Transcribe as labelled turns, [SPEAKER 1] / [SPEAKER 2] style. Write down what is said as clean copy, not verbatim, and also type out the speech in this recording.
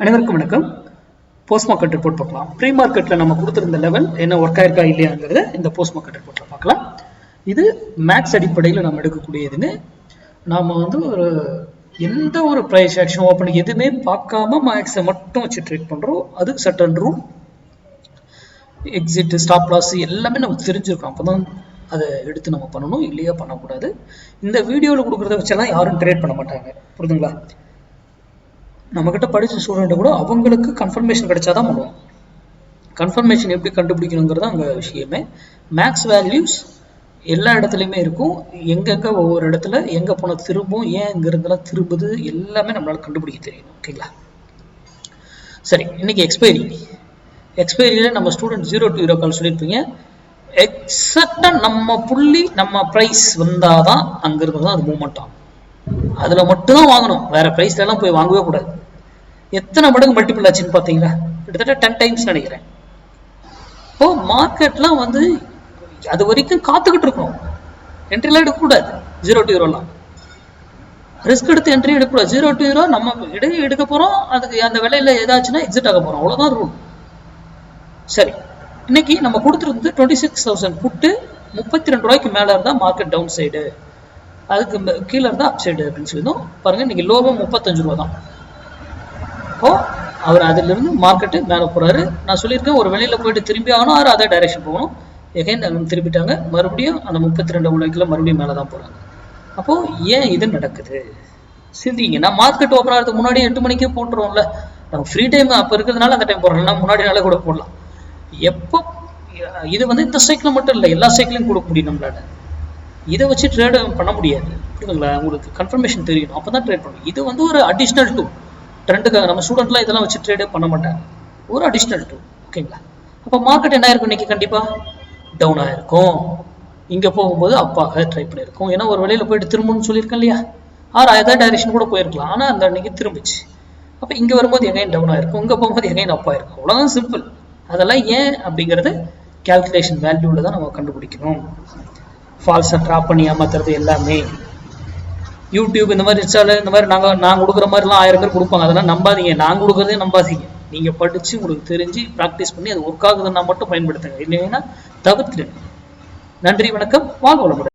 [SPEAKER 1] அனைவருக்கும் வணக்கம். Post market report பார்க்கலாம். ப்ரீ மார்க்கெட்டில் நம்ம கொடுத்துருந்த லெவல் என்ன ஒர்க் ஆயிருக்கா இல்லையாங்கிறத இந்த போஸ்ட் மார்க்கெட் ரிப்போர்ட்டில் பார்க்கலாம். இது மேக்ஸ் அடிப்படையில் நம்ம எடுக்கக்கூடியதுன்னு நாம் ஒரு எந்த ஒரு ப்ரைஸ் ஆக்ஷன் ஓப்பன் எதுவுமே பார்க்காம மேக்ஸை மட்டும் வச்சு ட்ரேட் பண்ணுறோம். அது சட்டன் ரூல், எக்ஸிட், ஸ்டாப் லாஸ் எல்லாமே நம்ம தெரிஞ்சிருக்கோம். அப்போ தான் அதை எடுத்து நம்ம பண்ணணும், இல்லையா பண்ணக்கூடாது. இந்த வீடியோவில் கொடுக்குறத வச்செல்லாம் யாரும் ட்ரேட் பண்ண மாட்டாங்க, புரியுதுங்களா? நம்மக்கிட்ட படித்த ஸ்டூடெண்ட் கூட அவங்களுக்கு கன்ஃபர்மேஷன் கிடைச்சாதான் பண்ணுவோம். கன்ஃபர்மேஷன் எப்படி கண்டுபிடிக்கணுங்கிறது அங்கே விஷயமே. மேக்ஸ் வேல்யூஸ் எல்லா இடத்துலையுமே இருக்கும். எங்கெங்கே ஒவ்வொரு இடத்துல எங்கே போனால் திரும்பும், ஏன் இங்கிருந்தெல்லாம் திரும்புது, எல்லாமே நம்மளால் கண்டுபிடிக்க தெரியும். ஓகேங்களா? சரி, இன்னைக்கு எக்ஸ்பைரியில் நம்ம ஸ்டூடெண்ட் 0 to 0 கால் சொல்லியிருப்பீங்க. எக்ஸாக்டாக நம்ம புள்ளி நம்ம ப்ரைஸ் வந்தால் தான் அங்கிருந்து தான் அது மூவ்மெண்ட் ஆகும். அதில் மட்டும்தான் வாங்கணும், வேற ப்ரைஸ்லாம் போய் வாங்கவே கூடாது. எத்தனை மடங்கு மல்டிபிள் ஆச்சுன்னு பார்த்தீங்களா? கிட்டத்தட்ட 10 times நினைக்கிறேன். இப்போ மார்க்கெட்லாம் அது வரைக்கும் காத்துக்கிட்டு இருக்கணும். என்ட்ரிலாம் எடுக்கக்கூடாது. 0 to 0 ரிஸ்க் எடுத்து என்ட்ரி எடுக்கக்கூடாது. 0 to 0 நம்ம எடுக்க போகிறோம். அதுக்கு அந்த விலையில ஏதாச்சுன்னா எக்ஸிட் ஆக போகிறோம், அவ்வளோதான் ரூல். சரி, இன்னைக்கு நம்ம கொடுத்துருந்து 26,000 புட்டு 32 ரூபாய்க்கு மேலே இருந்தால் மார்க்கெட் டவுன் சைடு, அதுக்கு கீழே இருந்தால் அப் சைடு அப்படின்னு சொல்லியிருந்தோம். பாருங்க, இன்னைக்கு லோகம் 35 ரூபா தான். இப்போ அவர் அதிலிருந்து மார்க்கெட்டு மேலே போறாரு. நான் சொல்லியிருக்கேன், ஒரு வெளியில போயிட்டு திரும்பி ஆகணும், அவர் அதே டைரக்ஷன் போகணும். எகைன் திரும்பிட்டாங்க, மறுபடியும் அந்த 32 ரூபாய்க்குள்ள மறுபடியும் மேலே தான் போறாங்க. அப்போ ஏன் இது நடக்குது சிந்திங்க. நான் மார்க்கெட் ஓப்பன் ஆகிறதுக்கு முன்னாடி 8 மணிக்கே போட்டுருவோம்ல. நம்ம ஃப்ரீ டைம் அப்போ இருக்கிறதுனால அந்த டைம் போடுறோம்னா முன்னாடி நாளே கூட போடலாம். எப்போ இது இந்த சைக்கிள் மட்டும் இல்லை, எல்லா சைக்கிளையும் கொடுக்க முடியும் நம்மளால. இதை வச்சு ட்ரேட் பண்ண முடியாது, புரியுதுங்களா? உங்களுக்கு கன்ஃபர்மேஷன் தெரியணும், அப்பதான் ட்ரேட் பண்ணணும். இது ஒரு அடிஷ்னல் டூல். ட்ரெண்டுக்காக நம்ம ஸ்டூடெண்ட்லாம் இதெல்லாம் வச்சு ட்ரேடே பண்ண மாட்டாங்க, ஒரு அடிஷ்னல் டூல். ஓகேங்களா? அப்போ மார்க்கெட் என்ன ஆயிருக்கும் இன்னைக்கு? கண்டிப்பாக டவுன் ஆயிருக்கும். இங்கே போகும்போது அப்பாக ட்ரை பண்ணியிருக்கோம். ஏன்னா ஒரு வழியில் போயிட்டு திரும்பணும்னு சொல்லியிருக்கேன் இல்லையா? ஏதாவது டைரக்ஷன் கூட போயிருக்கலாம், ஆனால் அந்த அன்னைக்கு திரும்பிச்சு. அப்போ இங்கே வரும்போது எகைன் டவுன் ஆயிருக்கும், இங்கே போகும்போது எகைன் அப்பா இருக்கும். அவ்வளோதான், சிம்பிள். அதெல்லாம் ஏன் அப்படிங்கிறது கால்குலேஷன் வேல்யூவில் தான் நம்ம கண்டுபிடிக்கணும். ஃபால்ஸை ட்ராப் பண்ணி ஏமாத்துறது எல்லாமே. யூடியூப் இந்த மாதிரி இன்ஸ்டால இந்த மாதிரி நான் கொடுக்குற மாதிரிலாம் 1000 பேர் கொடுப்பாங்க. அதெல்லாம் நம்பாதீங்க, நான் கொடுக்குறதே நம்பாதீங்க. நீங்கள் படித்து உங்களுக்கு தெரிஞ்சு ப்ராக்டிஸ் பண்ணி அது ஒர்க் ஆகுதுன்னா மட்டும் பயன்படுத்துங்க, இல்லைன்னா தவிர்த்துடுங்க. நன்றி, வணக்கம், வாழ்க வளமுடன்.